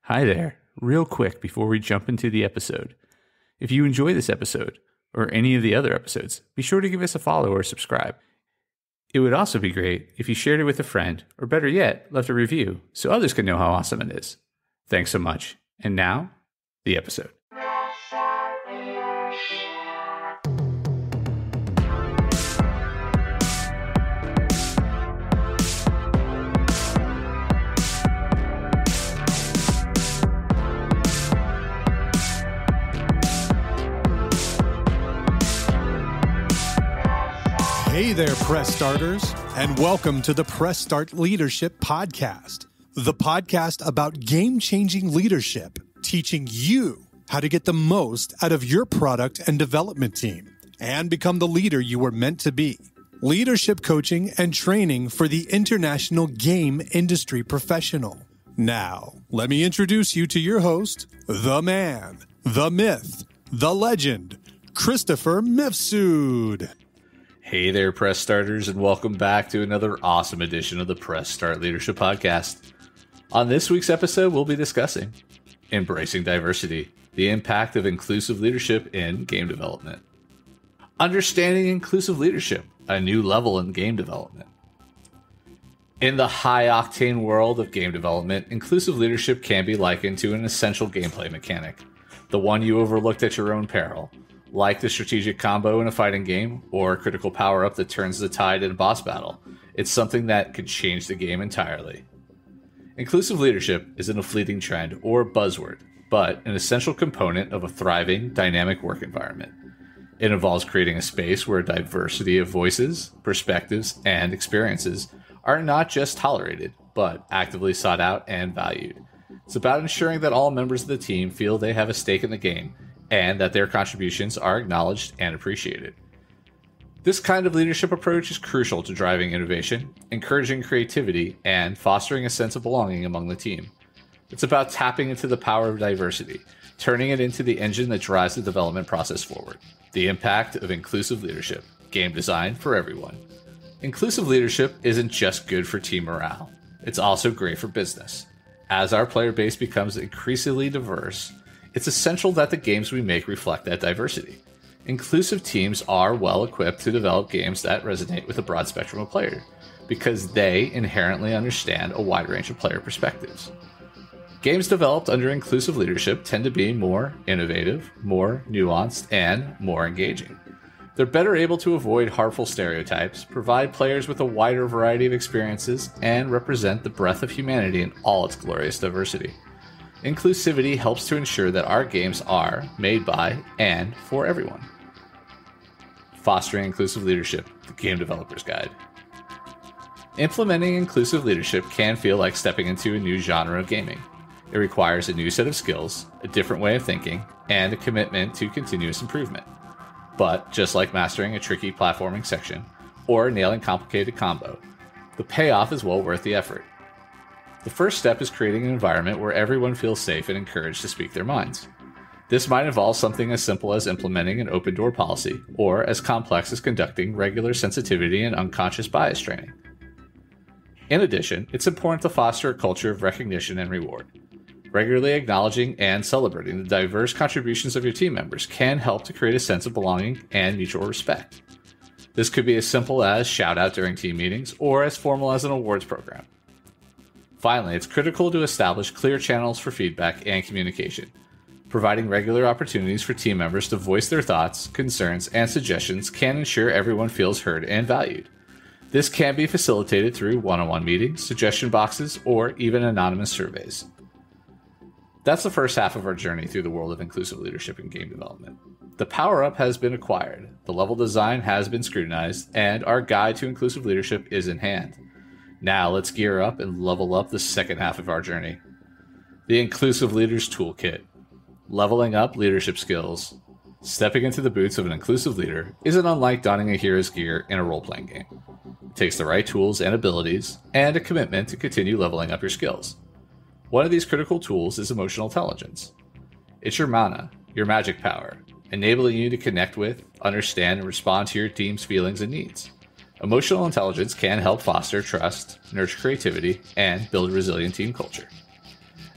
Hi there. Real quick before we jump into the episode. If you enjoy this episode, or any of the other episodes, be sure to give us a follow or subscribe. It would also be great if you shared it with a friend, or better yet, left a review so others can know how awesome it is. Thanks so much. And now, the episode. Hey there, Press Starters, and welcome to the Press Start Leadership Podcast, the podcast about game-changing leadership, teaching you how to get the most out of your product and development team and become the leader you were meant to be. Leadership coaching and training for the international game industry professional. Now, let me introduce you to your host, the man, the myth, the legend, Christopher Mifsud. Hey there, Press Starters, and welcome back to another awesome edition of the Press Start Leadership Podcast. On this week's episode, we'll be discussing embracing diversity, the impact of inclusive leadership in game development, understanding inclusive leadership, a new level in game development. In the high-octane world of game development, inclusive leadership can be likened to an essential gameplay mechanic, the one you overlooked at your own peril. Like the strategic combo in a fighting game, or a critical power-up that turns the tide in a boss battle, it's something that could change the game entirely. Inclusive leadership isn't a fleeting trend or buzzword, but an essential component of a thriving, dynamic work environment. It involves creating a space where a diversity of voices, perspectives, and experiences are not just tolerated, but actively sought out and valued. It's about ensuring that all members of the team feel they have a stake in the game, and that their contributions are acknowledged and appreciated. This kind of leadership approach is crucial to driving innovation, encouraging creativity, and fostering a sense of belonging among the team. It's about tapping into the power of diversity, turning it into the engine that drives the development process forward. The impact of inclusive leadership, game design for everyone. Inclusive leadership isn't just good for team morale, it's also great for business. As our player base becomes increasingly diverse, it's essential that the games we make reflect that diversity. Inclusive teams are well equipped to develop games that resonate with a broad spectrum of players, because they inherently understand a wide range of player perspectives. Games developed under inclusive leadership tend to be more innovative, more nuanced, and more engaging. They're better able to avoid harmful stereotypes, provide players with a wider variety of experiences, and represent the breadth of humanity in all its glorious diversity. Inclusivity helps to ensure that our games are made by and for everyone. Fostering inclusive leadership, the Game Developer's Guide. Implementing inclusive leadership can feel like stepping into a new genre of gaming. It requires a new set of skills, a different way of thinking, and a commitment to continuous improvement. But just like mastering a tricky platforming section or nailing complicated combo, the payoff is well worth the effort. The first step is creating an environment where everyone feels safe and encouraged to speak their minds. This might involve something as simple as implementing an open door policy, or as complex as conducting regular sensitivity and unconscious bias training. In addition, it's important to foster a culture of recognition and reward. Regularly acknowledging and celebrating the diverse contributions of your team members can help to create a sense of belonging and mutual respect. This could be as simple as shout out during team meetings, or as formal as an awards program. Finally, it's critical to establish clear channels for feedback and communication. Providing regular opportunities for team members to voice their thoughts, concerns, and suggestions can ensure everyone feels heard and valued. This can be facilitated through one-on-one meetings, suggestion boxes, or even anonymous surveys. That's the first half of our journey through the world of inclusive leadership in game development. The power-up has been acquired, the level design has been scrutinized, and our guide to inclusive leadership is in hand. Now let's gear up and level up the second half of our journey. The Inclusive Leaders Toolkit. Leveling up leadership skills. Stepping into the boots of an inclusive leader isn't unlike donning a hero's gear in a role-playing game. It takes the right tools and abilities, and a commitment to continue leveling up your skills. One of these critical tools is emotional intelligence. It's your mana, your magic power, enabling you to connect with, understand, and respond to your team's feelings and needs. Emotional intelligence can help foster trust, nurture creativity, and build a resilient team culture.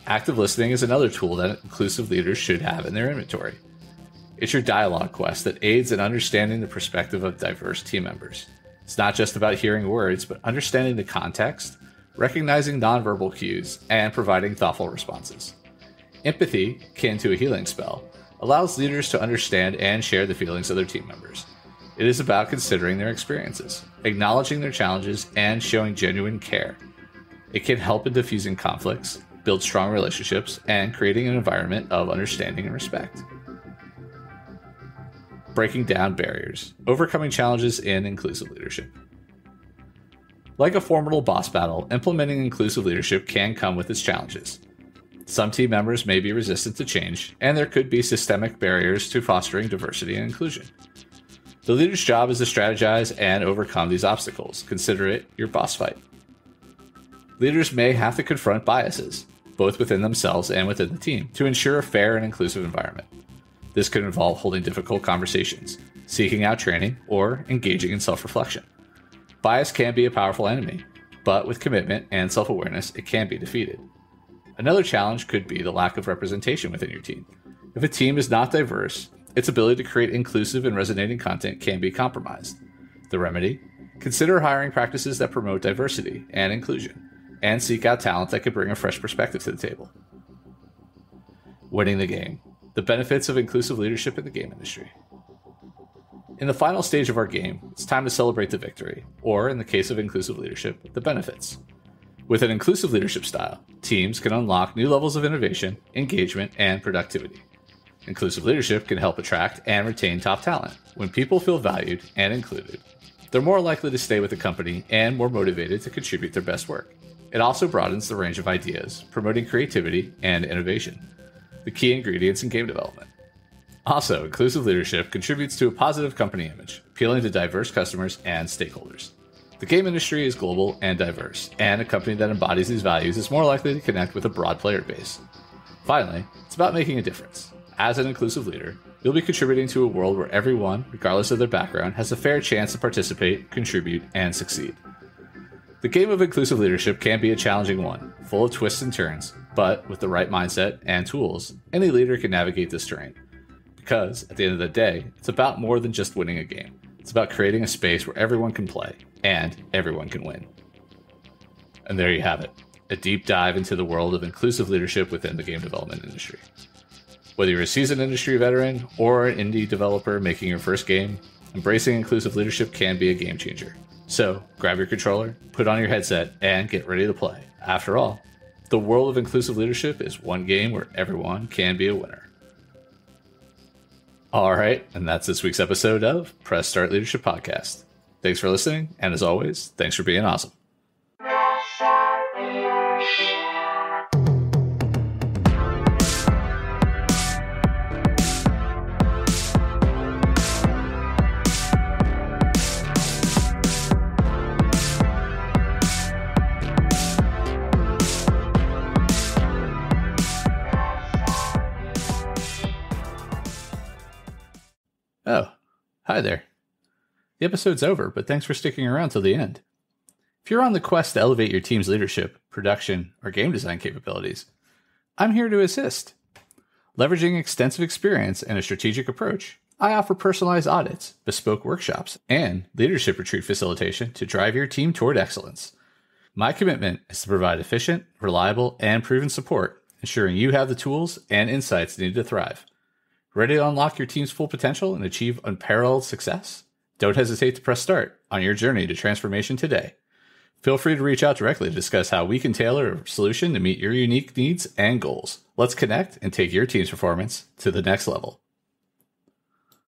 Active listening is another tool that inclusive leaders should have in their inventory. It's your dialogue quest that aids in understanding the perspective of diverse team members. It's not just about hearing words, but understanding the context, recognizing nonverbal cues, and providing thoughtful responses. Empathy, akin to a healing spell, allows leaders to understand and share the feelings of their team members. It is about considering their experiences, acknowledging their challenges, and showing genuine care. It can help in diffusing conflicts, build strong relationships, and creating an environment of understanding and respect. Breaking down barriers, overcoming challenges in inclusive leadership. Like a formidable boss battle, implementing inclusive leadership can come with its challenges. Some team members may be resistant to change, and there could be systemic barriers to fostering diversity and inclusion. The leader's job is to strategize and overcome these obstacles. Consider it your boss fight. Leaders may have to confront biases, both within themselves and within the team, to ensure a fair and inclusive environment. This could involve holding difficult conversations, seeking out training, or engaging in self-reflection. Bias can be a powerful enemy, but with commitment and self-awareness, it can be defeated. Another challenge could be the lack of representation within your team. If a team is not diverse, its ability to create inclusive and resonating content can be compromised. The remedy? Consider hiring practices that promote diversity and inclusion, and seek out talent that could bring a fresh perspective to the table. Winning the game. The benefits of inclusive leadership in the game industry. In the final stage of our game, it's time to celebrate the victory, or in the case of inclusive leadership, the benefits. With an inclusive leadership style, teams can unlock new levels of innovation, engagement, and productivity. Inclusive leadership can help attract and retain top talent. When people feel valued and included, they're more likely to stay with the company and more motivated to contribute their best work. It also broadens the range of ideas, promoting creativity and innovation, the key ingredients in game development. Also, inclusive leadership contributes to a positive company image, appealing to diverse customers and stakeholders. The game industry is global and diverse, and a company that embodies these values is more likely to connect with a broad player base. Finally, it's about making a difference. As an inclusive leader, you'll be contributing to a world where everyone, regardless of their background, has a fair chance to participate, contribute, and succeed. The game of inclusive leadership can be a challenging one, full of twists and turns, but with the right mindset and tools, any leader can navigate this terrain. Because, at the end of the day, it's about more than just winning a game. It's about creating a space where everyone can play, and everyone can win. And there you have it, a deep dive into the world of inclusive leadership within the game development industry. Whether you're a seasoned industry veteran or an indie developer making your first game, embracing inclusive leadership can be a game changer. So, grab your controller, put on your headset, and get ready to play. After all, the world of inclusive leadership is one game where everyone can be a winner. All right, and that's this week's episode of Press Start Leadership Podcast. Thanks for listening, and as always, thanks for being awesome. Oh, hi there. The episode's over, but thanks for sticking around till the end. If you're on the quest to elevate your team's leadership, production, or game design capabilities, I'm here to assist. Leveraging extensive experience and a strategic approach, I offer personalized audits, bespoke workshops, and leadership retreat facilitation to drive your team toward excellence. My commitment is to provide efficient, reliable, and proven support, ensuring you have the tools and insights needed to thrive. Ready to unlock your team's full potential and achieve unparalleled success? Don't hesitate to press start on your journey to transformation today. Feel free to reach out directly to discuss how we can tailor a solution to meet your unique needs and goals. Let's connect and take your team's performance to the next level.